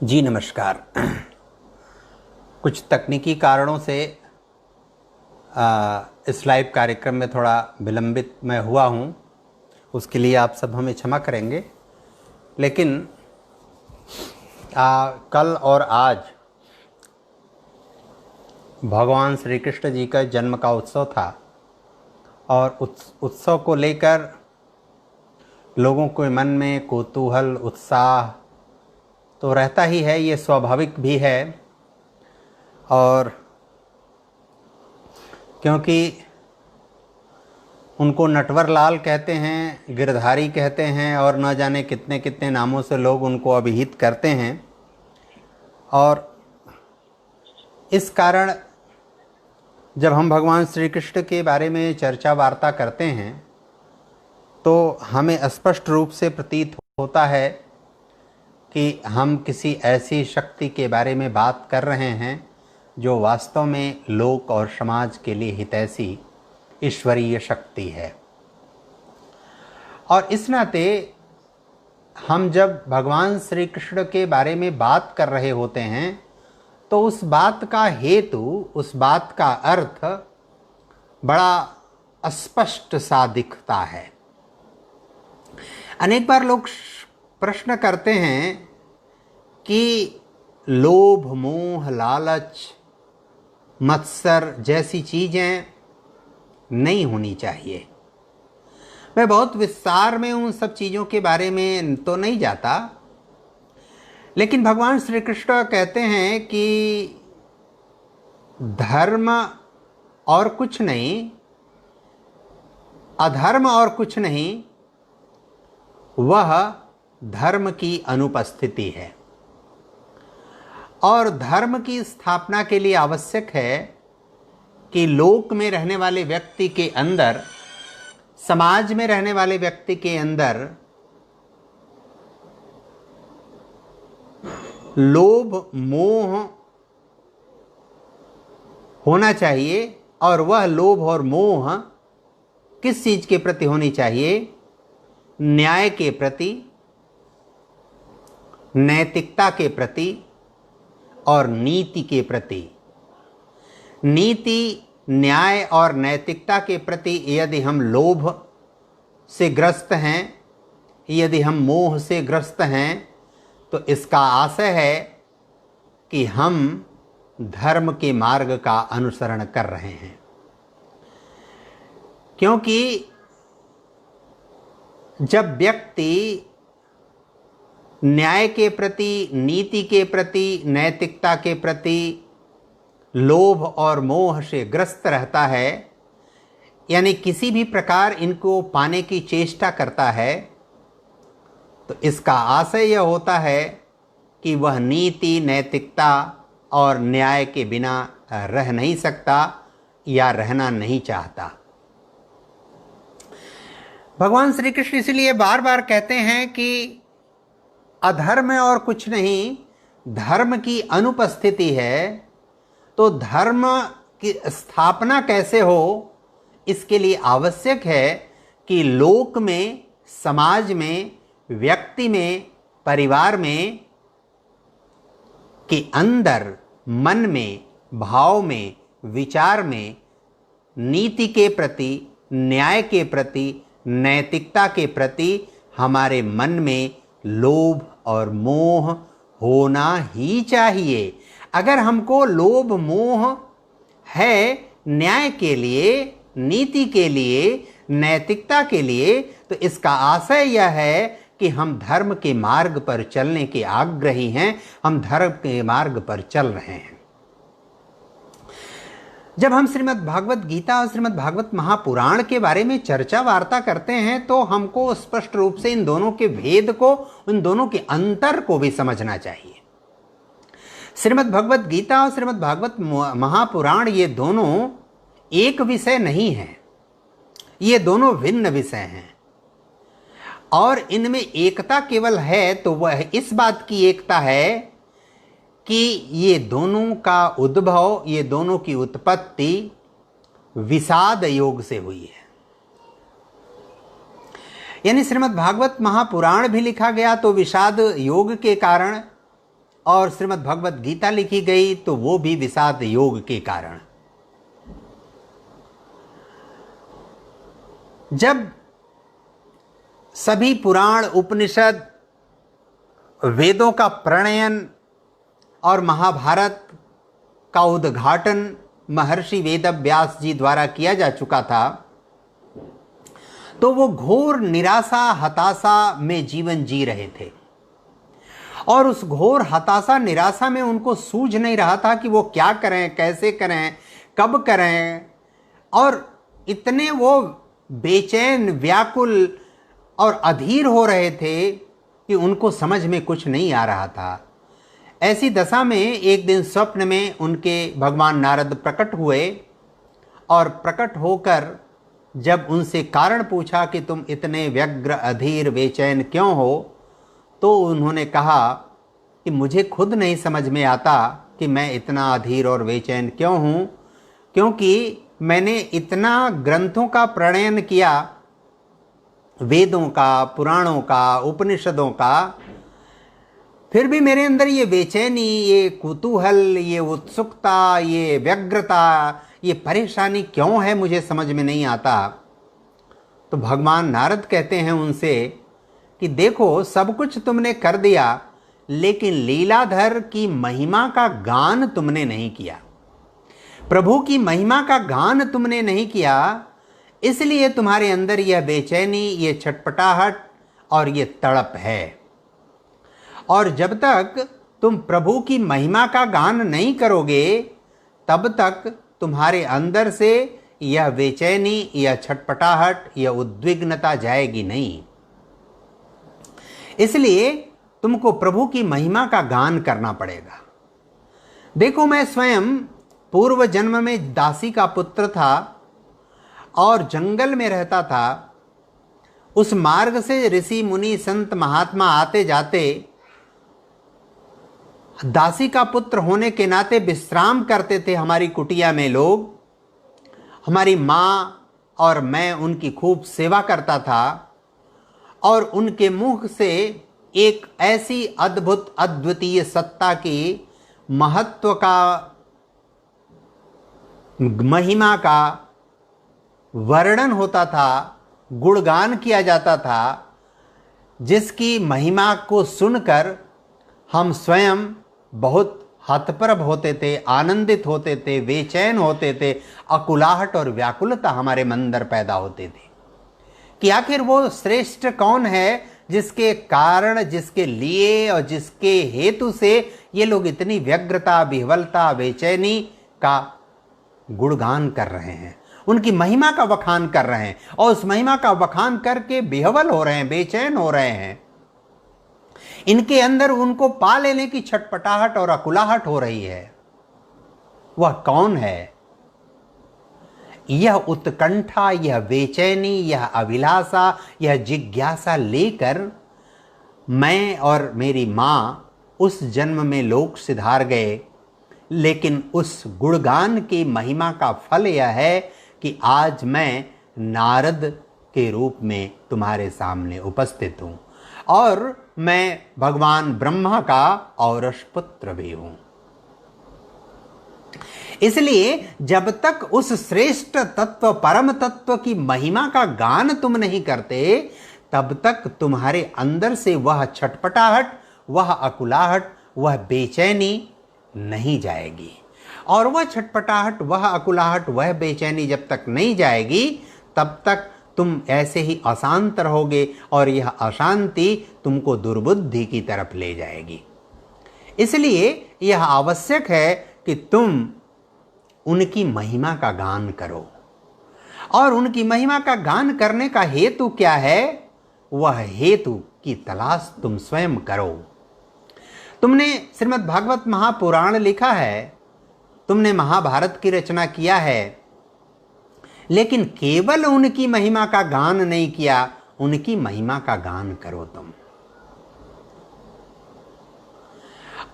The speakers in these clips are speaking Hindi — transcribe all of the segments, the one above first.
जी नमस्कार। कुछ तकनीकी कारणों से इस लाइव कार्यक्रम में थोड़ा विलंबित मैं हुआ हूँ, उसके लिए आप सब हमें क्षमा करेंगे। लेकिन कल और आज भगवान श्री कृष्ण जी का जन्म का उत्सव था और उत्सव को लेकर लोगों के मन में कौतूहल उत्साह तो रहता ही है, ये स्वाभाविक भी है। और क्योंकि उनको नटवर लाल कहते हैं, गिरधारी कहते हैं और न जाने कितने कितने नामों से लोग उनको अभिहित करते हैं, और इस कारण जब हम भगवान श्री कृष्ण के बारे में चर्चा वार्ता करते हैं तो हमें स्पष्ट रूप से प्रतीत होता है कि हम किसी ऐसी शक्ति के बारे में बात कर रहे हैं जो वास्तव में लोक और समाज के लिए हितैषी ईश्वरीय शक्ति है। और इस नाते हम जब भगवान श्री कृष्ण के बारे में बात कर रहे होते हैं तो उस बात का हेतु, उस बात का अर्थ बड़ा स्पष्ट सा दिखता है। अनेक बार लोग प्रश्न करते हैं कि लोभ, मोह, लालच, मत्सर जैसी चीज़ें नहीं होनी चाहिए। मैं बहुत विस्तार में उन सब चीज़ों के बारे में तो नहीं जाता, लेकिन भगवान श्री कृष्ण कहते हैं कि धर्म और कुछ नहीं, अधर्म और कुछ नहीं, वह धर्म की अनुपस्थिति है। और धर्म की स्थापना के लिए आवश्यक है कि लोक में रहने वाले व्यक्ति के अंदर, समाज में रहने वाले व्यक्ति के अंदर लोभ, मोह होना चाहिए। और वह लोभ और मोह किस चीज के प्रति होनी चाहिए? न्याय के प्रति, नैतिकता के प्रति और नीति के प्रति। नीति, न्याय और नैतिकता के प्रति यदि हम लोभ से ग्रस्त हैं, यदि हम मोह से ग्रस्त हैं, तो इसका आशय है कि हम धर्म के मार्ग का अनुसरण कर रहे हैं। क्योंकि जब व्यक्ति न्याय के प्रति, नीति के प्रति, नैतिकता के प्रति लोभ और मोह से ग्रस्त रहता है, यानी किसी भी प्रकार इनको पाने की चेष्टा करता है, तो इसका आशय यह होता है कि वह नीति, नैतिकता और न्याय के बिना रह नहीं सकता या रहना नहीं चाहता। भगवान श्री कृष्ण इसलिए बार बार कहते हैं कि अधर्म और कुछ नहीं, धर्म की अनुपस्थिति है। तो धर्म की स्थापना कैसे हो, इसके लिए आवश्यक है कि लोक में, समाज में, व्यक्ति में, परिवार में के अंदर, मन में, भाव में, विचार में नीति के प्रति, न्याय के प्रति, नैतिकता के प्रति हमारे मन में लोभ और मोह होना ही चाहिए। अगर हमको लोभ मोह है न्याय के लिए, नीति के लिए, नैतिकता के लिए, तो इसका आशय यह है कि हम धर्म के मार्ग पर चलने के आग्रही हैं, हम धर्म के मार्ग पर चल रहे हैं। जब हम श्रीमद् भागवत गीता और श्रीमद् भागवत महापुराण के बारे में चर्चा वार्ता करते हैं तो हमको स्पष्ट रूप से इन दोनों के भेद को, इन दोनों के अंतर को भी समझना चाहिए। श्रीमद् भगवत गीता और श्रीमद् भागवत महापुराण ये दोनों एक विषय नहीं है, ये दोनों भिन्न विषय हैं। और इनमें एकता केवल है तो वह इस बात की एकता है कि ये दोनों का उद्भव, ये दोनों की उत्पत्ति विषाद योग से हुई है। यानी श्रीमद् भागवत महापुराण भी लिखा गया तो विषाद योग के कारण, और श्रीमद् भगवत गीता लिखी गई तो वो भी विषाद योग के कारण। जब सभी पुराण, उपनिषद, वेदों का प्रणयन और महाभारत का उद्घाटन महर्षि वेदव्यास जी द्वारा किया जा चुका था, तो वो घोर निराशा, हताशा में जीवन जी रहे थे। और उस घोर हताशा, निराशा में उनको सूझ नहीं रहा था कि वो क्या करें, कैसे करें, कब करें। और इतने वो बेचैन, व्याकुल और अधीर हो रहे थे कि उनको समझ में कुछ नहीं आ रहा था। ऐसी दशा में एक दिन स्वप्न में उनके भगवान नारद प्रकट हुए और प्रकट होकर जब उनसे कारण पूछा कि तुम इतने व्यग्र, अधीर, बेचैन क्यों हो, तो उन्होंने कहा कि मुझे खुद नहीं समझ में आता कि मैं इतना अधीर और बेचैन क्यों हूँ, क्योंकि मैंने इतना ग्रंथों का प्रणयन किया, वेदों का, पुराणों का, उपनिषदों का, फिर भी मेरे अंदर ये बेचैनी, ये कुतूहल, ये उत्सुकता, ये व्यग्रता, ये परेशानी क्यों है, मुझे समझ में नहीं आता। तो भगवान नारद कहते हैं उनसे कि देखो, सब कुछ तुमने कर दिया, लेकिन लीलाधर की महिमा का गान तुमने नहीं किया, प्रभु की महिमा का गान तुमने नहीं किया, इसलिए तुम्हारे अंदर यह बेचैनी, ये छटपटाहट और ये तड़प है। और जब तक तुम प्रभु की महिमा का गान नहीं करोगे, तब तक तुम्हारे अंदर से यह बेचैनी, यह छटपटाहट, यह उद्विग्नता जाएगी नहीं। इसलिए तुमको प्रभु की महिमा का गान करना पड़ेगा। देखो, मैं स्वयं पूर्व जन्म में दासी का पुत्र था और जंगल में रहता था। उस मार्ग से ऋषि, मुनि, संत, महात्मा आते जाते दासी का पुत्र होने के नाते विश्राम करते थे हमारी कुटिया में लोग। हमारी माँ और मैं उनकी खूब सेवा करता था और उनके मुख से एक ऐसी अद्भुत, अद्वितीय सत्ता की, महत्व का, महिमा का वर्णन होता था, गुणगान किया जाता था, जिसकी महिमा को सुनकर हम स्वयं बहुत हतप्रभ होते थे, आनंदित होते थे, बेचैन होते थे, अकुलाहट और व्याकुलता हमारे मन अंदर पैदा होते थे कि आखिर वो श्रेष्ठ कौन है जिसके कारण, जिसके लिए और जिसके हेतु से ये लोग इतनी व्यग्रता, विह्वलता, बेचैनी का गुणगान कर रहे हैं, उनकी महिमा का बखान कर रहे हैं और उस महिमा का बखान करके विह्वल हो रहे हैं, बेचैन हो रहे हैं। इनके अंदर उनको पा लेने की छटपटाहट और अकुलाहट हो रही है। वह कौन है? यह उत्कंठा, यह बेचैनी, यह अभिलाषा, यह जिज्ञासा लेकर मैं और मेरी माँ उस जन्म में लोक सिधार गए। लेकिन उस गुणगान की महिमा का फल यह है कि आज मैं नारद के रूप में तुम्हारे सामने उपस्थित हूँ और मैं भगवान ब्रह्मा का औरस पुत्र भी हूँ। इसलिए जब तक उस श्रेष्ठ तत्व, परम तत्व की महिमा का गान तुम नहीं करते, तब तक तुम्हारे अंदर से वह छटपटाहट, वह अकुलाहट, वह बेचैनी नहीं जाएगी। और वह छटपटाहट, वह अकुलाहट, वह बेचैनी जब तक नहीं जाएगी, तब तक तुम ऐसे ही अशांत रहोगे और यह अशांति तुमको दुर्बुद्धि की तरफ ले जाएगी। इसलिए यह आवश्यक है कि तुम उनकी महिमा का गान करो। और उनकी महिमा का गान करने का हेतु क्या है? वह हेतु की तलाश तुम स्वयं करो। तुमने श्रीमद् भागवत महापुराण लिखा है, तुमने महाभारत की रचना किया है, लेकिन केवल उनकी महिमा का गान नहीं किया। उनकी महिमा का गान करो तुम।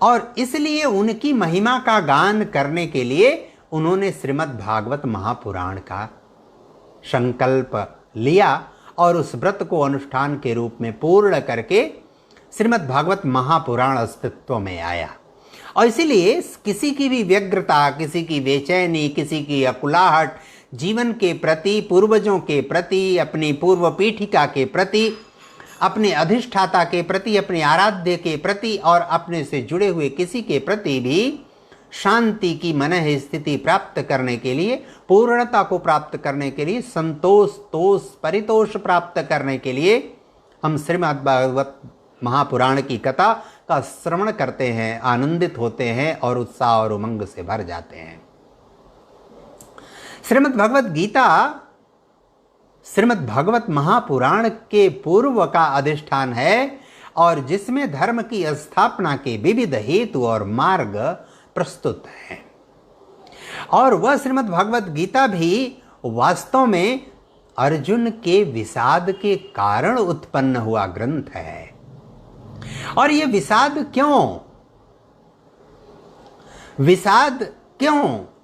और इसलिए उनकी महिमा का गान करने के लिए उन्होंने श्रीमद् भागवत महापुराण का संकल्प लिया और उस व्रत को अनुष्ठान के रूप में पूर्ण करके श्रीमद् भागवत महापुराण अस्तित्व में आया। और इसीलिए किसी की भी व्यग्रता, किसी की बेचैनी, किसी की अकुलाहट जीवन के प्रति, पूर्वजों के प्रति, अपनी पूर्व पीठिका के प्रति, अपने अधिष्ठाता के प्रति, अपने आराध्य के प्रति और अपने से जुड़े हुए किसी के प्रति भी शांति की मनः स्थिति प्राप्त करने के लिए, पूर्णता को प्राप्त करने के लिए, संतोष, तोष, परितोष प्राप्त करने के लिए हम श्रीमद् भागवत महापुराण की कथा का श्रवण करते हैं, आनंदित होते हैं और उत्साह और उमंग से भर जाते हैं। श्रीमद् भगवत गीता श्रीमद् भागवत महापुराण के पूर्व का अधिष्ठान है और जिसमें धर्म की स्थापना के विविध हेतु और मार्ग प्रस्तुत हैं। और वह श्रीमद् भागवत गीता भी वास्तव में अर्जुन के विषाद के कारण उत्पन्न हुआ ग्रंथ है। और यह विषाद क्यों,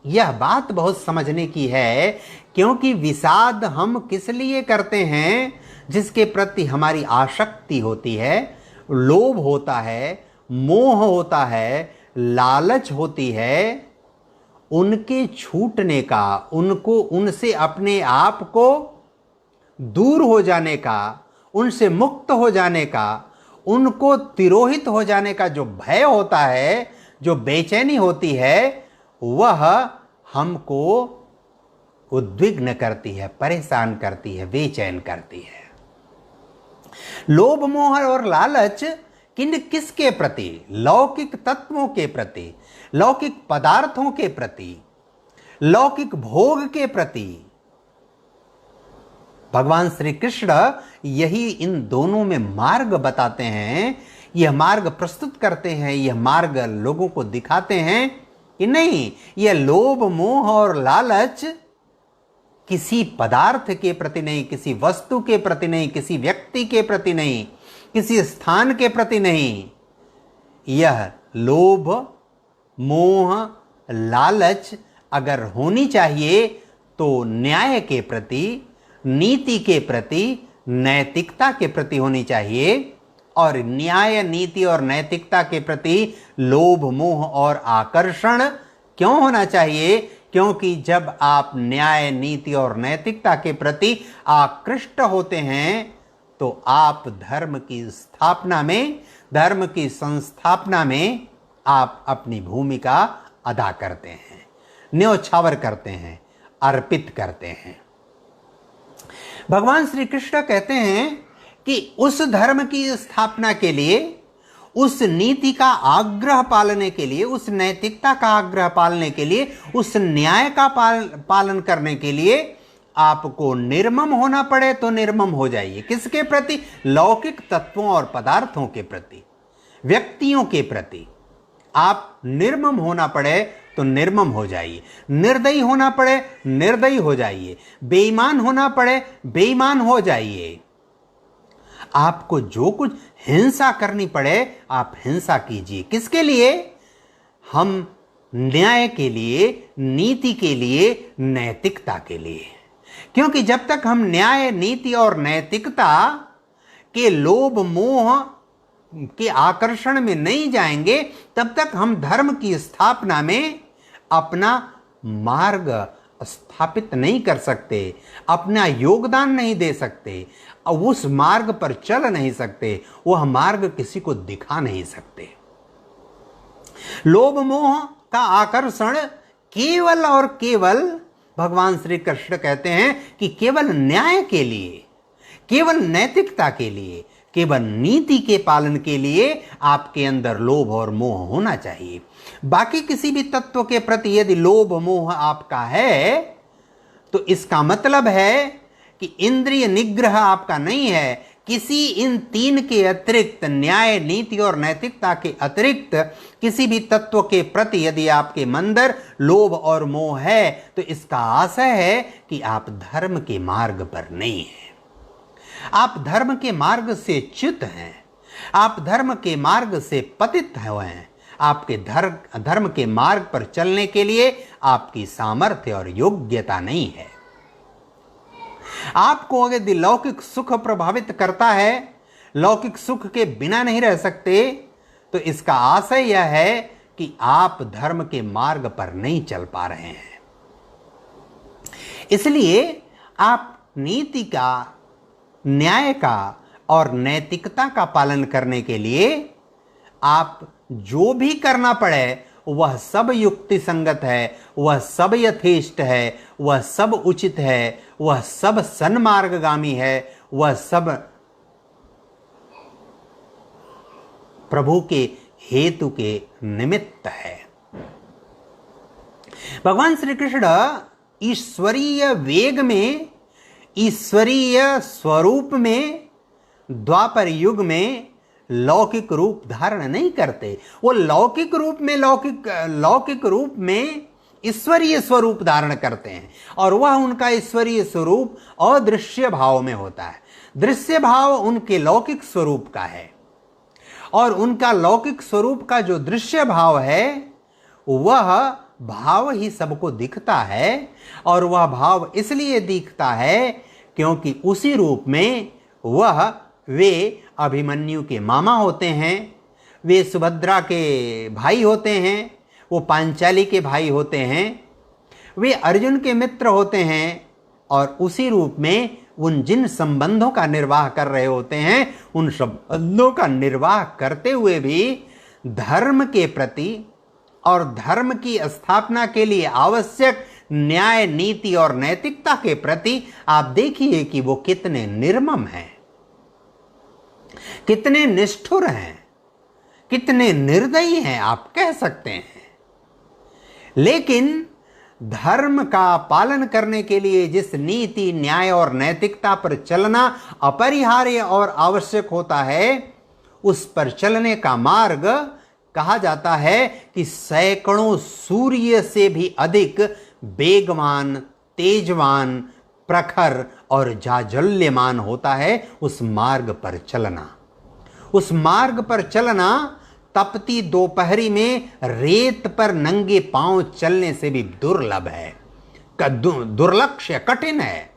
यह बात बहुत समझने की है, क्योंकि विषाद हम किस लिए करते हैं? जिसके प्रति हमारी आसक्ति होती है, लोभ होता है, मोह होता है, लालच होती है, उनके छूटने का, उनसे अपने आप को दूर हो जाने का, उनसे मुक्त हो जाने का, उनको तिरोहित हो जाने का जो भय होता है, जो बेचैनी होती है, वह हमको उद्विग्न करती है, परेशान करती है, बेचैन करती है। लोभ, मोह और लालच किसके प्रति? लौकिक तत्वों के प्रति, लौकिक पदार्थों के प्रति, लौकिक भोग के प्रति। भगवान श्री कृष्ण यही इन दोनों में मार्ग बताते हैं, यह मार्ग प्रस्तुत करते हैं, यह मार्ग लोगों को दिखाते हैं कि नहीं, यह लोभ, मोह और लालच किसी पदार्थ के प्रति नहीं, किसी वस्तु के प्रति नहीं, किसी व्यक्ति के प्रति नहीं, किसी स्थान के प्रति नहीं। यह लोभ, मोह, लालच अगर होनी चाहिए तो न्याय के प्रति, नीति के प्रति, नैतिकता के प्रति होनी चाहिए। और न्याय, नीति और नैतिकता के प्रति लोभ, मोह और आकर्षण क्यों होना चाहिए? क्योंकि जब आप न्याय, नीति और नैतिकता के प्रति आकृष्ट होते हैं तो आप धर्म की स्थापना में, धर्म की संस्थापना में आप अपनी भूमिका अदा करते हैं, न्योछावर करते हैं, अर्पित करते हैं। भगवान श्री कृष्ण कहते हैं कि उस धर्म की स्थापना के लिए, उस नीति का आग्रह पालने के लिए, उस नैतिकता का आग्रह पालने के लिए, उस न्याय का पालन करने के लिए आपको निर्मम होना पड़े तो निर्मम हो जाइए। किसके प्रति? लौकिक तत्वों और पदार्थों के प्रति, व्यक्तियों के प्रति। आप निर्मम होना पड़े तो निर्मम हो जाइए, निर्दयी होना पड़े निर्दयी हो जाइए, बेईमान होना पड़े बेईमान हो जाइए। आपको जो कुछ हिंसा करनी पड़े आप हिंसा कीजिए। किसके लिए? हम न्याय के लिए, नीति के लिए, नैतिकता के लिए। क्योंकि जब तक हम न्याय, नीति और नैतिकता के लोभ, मोह के आकर्षण में नहीं जाएंगे, तब तक हम धर्म की स्थापना में अपना मार्ग स्थापित नहीं कर सकते, अपना योगदान नहीं दे सकते, उस मार्ग पर चल नहीं सकते, वह मार्ग किसी को दिखा नहीं सकते। लोभ, मोह का आकर्षण केवल और केवल, भगवान श्री कृष्ण कहते हैं कि केवल न्याय के लिए, केवल नैतिकता के लिए, केवल नीति के पालन के लिए आपके अंदर लोभ और मोह होना चाहिए। बाकी किसी भी तत्व के प्रति यदि लोभ, मोह आपका है तो इसका मतलब है कि इंद्रिय निग्रह आपका नहीं है। किसी इन तीन के अतिरिक्त, न्याय, नीति और नैतिकता के अतिरिक्त किसी भी तत्व के प्रति यदि आपके अंदर लोभ और मोह है तो इसका आशय है कि आप धर्म के मार्ग पर नहीं हैं, आप धर्म के मार्ग से च्युत हैं, आप धर्म के मार्ग से पतित हुए हैं। आपके धर्म के मार्ग पर चलने के लिए आपकी सामर्थ्य और योग्यता नहीं है। आपको यदि लौकिक सुख प्रभावित करता है, लौकिक सुख के बिना नहीं रह सकते, तो इसका आशय यह है कि आप धर्म के मार्ग पर नहीं चल पा रहे हैं। इसलिए आप नीति का, न्याय का और नैतिकता का पालन करने के लिए आप जो भी करना पड़े वह सब युक्ति संगत है, वह सब यथेष्ट है, वह सब उचित है, वह सब सन्मार्गगामी है, वह सब प्रभु के हेतु के निमित्त है। भगवान श्री कृष्ण ईश्वरीय वेग में, ईश्वरीय स्वरूप में द्वापर युग में लौकिक रूप धारण नहीं करते। वो लौकिक रूप में ईश्वरीय स्वरूप धारण करते हैं, और वह उनका ईश्वरीय स्वरूप अदृश्य भाव में होता है। दृश्य भाव उनके लौकिक स्वरूप का है, और उनका लौकिक स्वरूप का जो दृश्य भाव है वह भाव ही सबको दिखता है, और वह भाव इसलिए दिखता है क्योंकि उसी रूप में वे अभिमन्यु के मामा होते हैं, वे सुभद्रा के भाई होते हैं, वो पांचाली के भाई होते हैं, वे अर्जुन के मित्र होते हैं, और उसी रूप में उन जिन संबंधों का निर्वाह कर रहे होते हैं, उन संबंधों का निर्वाह करते हुए भी धर्म के प्रति और धर्म की स्थापना के लिए आवश्यक न्याय, नीति और नैतिकता के प्रति आप देखिए कि वो कितने निर्मम हैं, कितने निष्ठुर हैं, कितने निर्दयी हैं, आप कह सकते हैं। लेकिन धर्म का पालन करने के लिए जिस नीति, न्याय और नैतिकता पर चलना अपरिहार्य और आवश्यक होता है, उस पर चलने का मार्ग कहा जाता है कि सैकड़ों सूर्य से भी अधिक वेगवान, तेजवान, प्रखर और जाज्वल्यमान होता है उस मार्ग पर चलना। उस मार्ग पर चलना तपती दोपहरी में रेत पर नंगे पांव चलने से भी दुर्लभ है, दुर्लक्ष्य, कठिन है,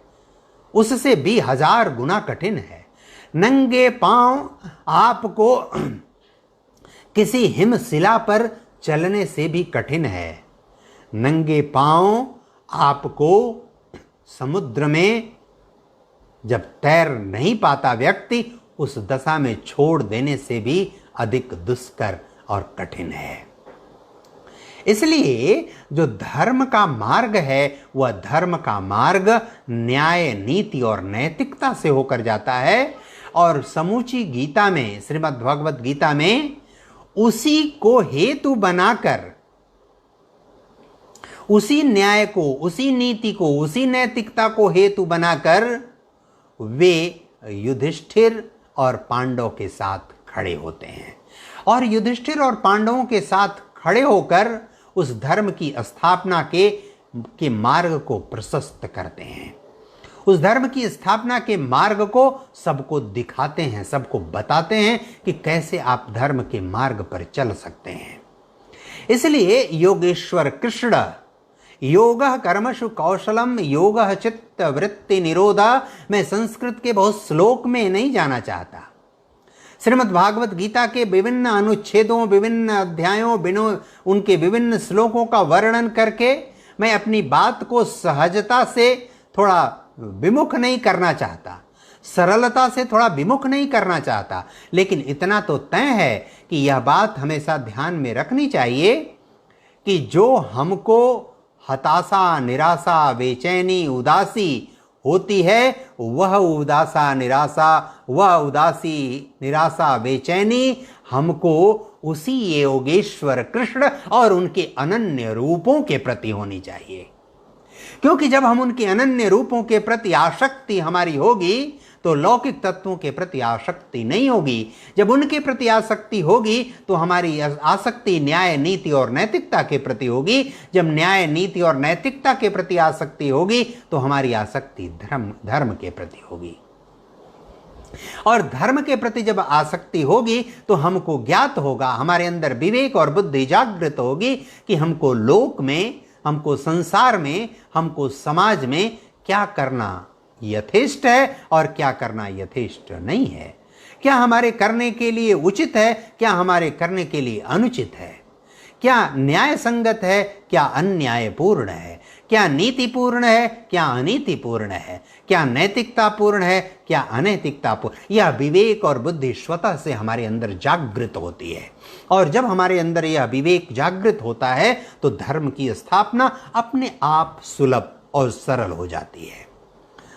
उससे भी 1000 गुना कठिन है। नंगे पांव आपको किसी हिमशिला पर चलने से भी कठिन है। नंगे पांव आपको समुद्र में जब तैर नहीं पाता व्यक्ति, उस दशा में छोड़ देने से भी अधिक दुष्कर और कठिन है। इसलिए जो धर्म का मार्ग है वह धर्म का मार्ग न्याय, नीति और नैतिकता से होकर जाता है, और समूची गीता में, श्रीमद् भगवत गीता में उसी को हेतु बनाकर, उसी न्याय को, उसी नीति को, उसी नैतिकता को हेतु बनाकर वे युधिष्ठिर और पांडव के साथ खड़े होते हैं, और युधिष्ठिर और पांडवों के साथ खड़े होकर उस धर्म की स्थापना के मार्ग को प्रशस्त करते हैं। उस धर्म की स्थापना के मार्ग को सबको दिखाते हैं, सबको बताते हैं कि कैसे आप धर्म के मार्ग पर चल सकते हैं। इसलिए योगेश्वर कृष्ण योगः कर्मसु कौशलम योगः चित्त वृत्ति निरोधा, मैं संस्कृत के बहुत श्लोक में नहीं जाना चाहता। श्रीमद् भागवत गीता के विभिन्न अनुच्छेदों, विभिन्न अध्यायों, उनके विभिन्न श्लोकों का वर्णन करके मैं अपनी बात को सहजता से थोड़ा विमुख नहीं करना चाहता, सरलता से थोड़ा विमुख नहीं करना चाहता, लेकिन इतना तो तय है कि यह बात हमेशा ध्यान में रखनी चाहिए कि जो हमको हताशा, निराशा, बेचैनी, उदासी होती है, वह उदासी, निराशा, बेचैनी हमको उसी योगेश्वर कृष्ण और उनके अनन्य रूपों के प्रति होनी चाहिए। क्योंकि जब हम उनके अनन्य रूपों के प्रति आसक्ति हमारी होगी तो लौकिक तत्वों के प्रति आसक्ति नहीं होगी। जब उनके प्रति आसक्ति होगी तो हमारी आसक्ति न्याय, नीति और नैतिकता के प्रति होगी। जब न्याय, नीति और नैतिकता के प्रति आसक्ति होगी तो हमारी आसक्ति धर्म के प्रति होगी, और धर्म के प्रति जब आसक्ति होगी तो हमको ज्ञात होगा, हमारे अंदर विवेक और बुद्धि जागृत होगी कि हमको लोक में, हमको संसार में, हमको समाज में क्या करना यथेष्ट है और क्या करना यथेष्ट नहीं है। क्या हमारे करने के लिए उचित है, क्या हमारे करने के लिए अनुचित है, क्या न्याय संगत है, क्या अन्यायपूर्ण है, क्या नीतिपूर्ण है, क्या अनीतिपूर्ण है, क्या नैतिकतापूर्ण है, क्या अनैतिकतापूर्ण। यह विवेक और बुद्धि स्वतः से हमारे अंदर जागृत होती है, और जब हमारे अंदर यह विवेक जागृत होता है तो धर्म की स्थापना अपने आप सुलभ और सरल हो जाती है।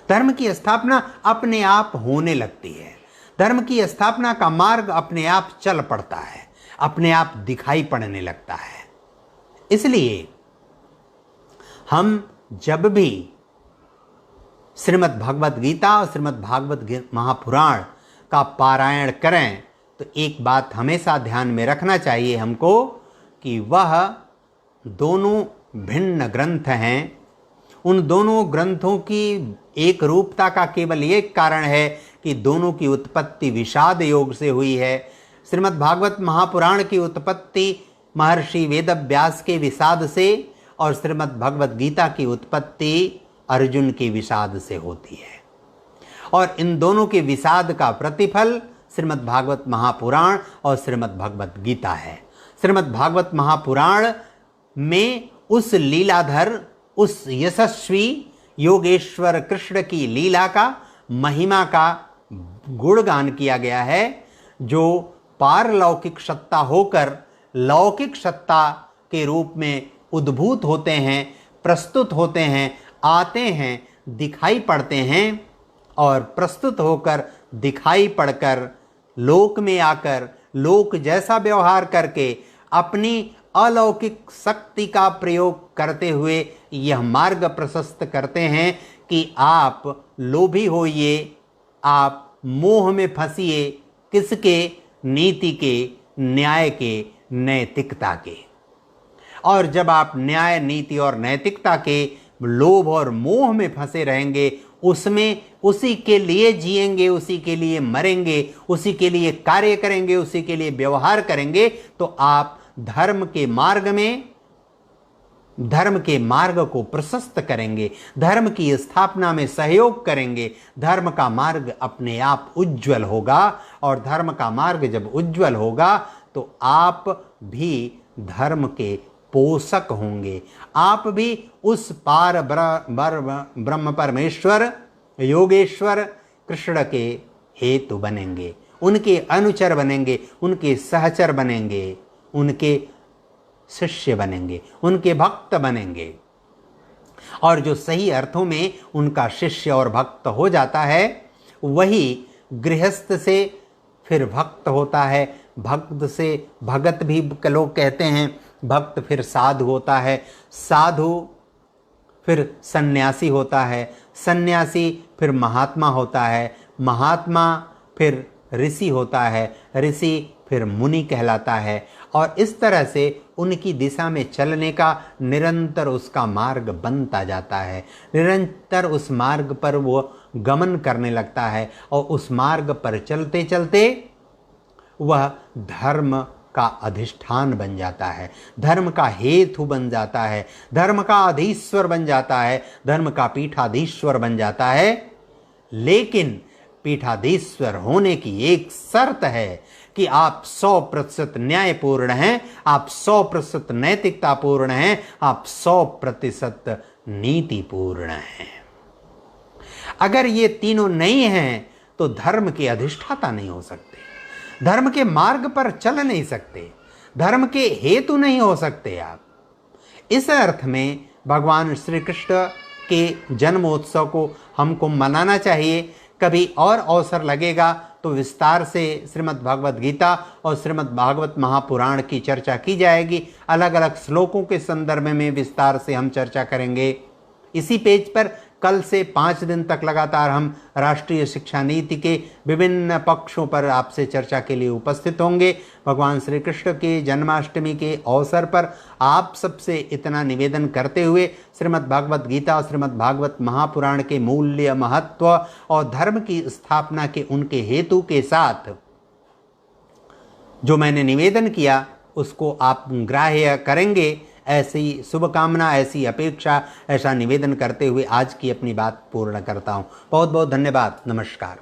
धर्म की स्थापना अपने आप होने लगती है। धर्म की स्थापना का मार्ग अपने आप चल पड़ता है, अपने आप दिखाई पड़ने लगता है। इसलिए हम जब भी श्रीमद् भगवत गीता और श्रीमद् भागवत महापुराण का पारायण करें तो एक बात हमेशा ध्यान में रखना चाहिए हमको कि वह दोनों भिन्न ग्रंथ हैं। उन दोनों ग्रंथों की एक रूपता का केवल एक कारण है कि दोनों की उत्पत्ति विषाद योग से हुई है। श्रीमद् भागवत महापुराण की उत्पत्ति महर्षि वेदव्यास के विषाद से और श्रीमद् भगवत गीता की उत्पत्ति अर्जुन के विषाद से होती है, और इन दोनों के विषाद का प्रतिफल श्रीमद् भागवत महापुराण और श्रीमद् भगवत गीता है। श्रीमद् भागवत महापुराण में उस लीलाधर, उस यशस्वी योगेश्वर कृष्ण की लीला का, महिमा का गुणगान किया गया है, जो पारलौकिक सत्ता होकर लौकिक सत्ता के रूप में उद्भूत होते हैं, प्रस्तुत होते हैं, आते हैं, दिखाई पड़ते हैं, और प्रस्तुत होकर दिखाई पड़कर लोक में आकर लोक जैसा व्यवहार करके अपनी अलौकिक शक्ति का प्रयोग करते हुए यह मार्ग प्रशस्त करते हैं कि आप लोभी होइए, आप मोह में फंसिए, किसके? नीति के, न्याय के, नैतिकता के। और जब आप न्याय, नीति और नैतिकता के लोभ और मोह में फंसे रहेंगे, उसमें उसी के लिए जिएंगे, उसी के लिए मरेंगे, उसी के लिए कार्य करेंगे, उसी के लिए व्यवहार करेंगे, तो आप धर्म के मार्ग को प्रशस्त करेंगे, धर्म की स्थापना में सहयोग करेंगे, धर्म का मार्ग अपने आप उज्जवल होगा। और धर्म का मार्ग जब उज्जवल होगा तो आप भी धर्म के पोषक होंगे, आप भी उस पार ब्रह्म परमेश्वर योगेश्वर कृष्ण के हेतु बनेंगे, उनके अनुचर बनेंगे, उनके सहचर बनेंगे, उनके शिष्य बनेंगे, उनके भक्त बनेंगे। और जो सही अर्थों में उनका शिष्य और भक्त हो जाता है, वही गृहस्थ से फिर भक्त होता है, भक्त से भगत भी लोग कहते हैं, भक्त फिर साधु होता है, साधु फिर सन्यासी होता है, सन्यासी फिर महात्मा होता है, महात्मा फिर ऋषि होता है, ऋषि फिर मुनि कहलाता है। और इस तरह से उनकी दिशा में चलने का निरंतर उसका मार्ग बनता जाता है, निरंतर उस मार्ग पर वो गमन करने लगता है, और उस मार्ग पर चलते चलते वह धर्म का अधिष्ठान बन जाता है, धर्म का हेतु बन जाता है, धर्म का अधीश्वर बन जाता है, धर्म का पीठाधीश्वर बन जाता है। लेकिन पीठाधीश्वर होने की एक शर्त है कि आप 100% न्यायपूर्ण हैं, आप 100% नैतिकतापूर्ण हैं, आप 100% नीतिपूर्ण हैं। अगर ये तीनों नहीं हैं तो धर्म के अधिष्ठाता नहीं हो सकते, धर्म के मार्ग पर चल नहीं सकते, धर्म के हेतु नहीं हो सकते आप। इस अर्थ में भगवान श्री कृष्ण के जन्मोत्सव को हमको मनाना चाहिए। कभी और अवसर लगेगा तो विस्तार से श्रीमद् भागवत गीता और श्रीमद् भागवत महापुराण की चर्चा की जाएगी, अलग अलग श्लोकों के संदर्भ में विस्तार से हम चर्चा करेंगे। इसी पेज पर कल से 5 दिन तक लगातार हम राष्ट्रीय शिक्षा नीति के विभिन्न पक्षों पर आपसे चर्चा के लिए उपस्थित होंगे। भगवान श्री कृष्ण के जन्माष्टमी के अवसर पर आप सबसे इतना निवेदन करते हुए श्रीमद् भागवत गीता और श्रीमद् भागवत महापुराण के मूल्य, महत्व और धर्म की स्थापना के उनके हेतु के साथ जो मैंने निवेदन किया उसको आप ग्राह्य करेंगे, ऐसी शुभकामना, ऐसी अपेक्षा, ऐसा निवेदन करते हुए आज की अपनी बात पूर्ण करता हूँ। बहुत बहुत धन्यवाद। नमस्कार।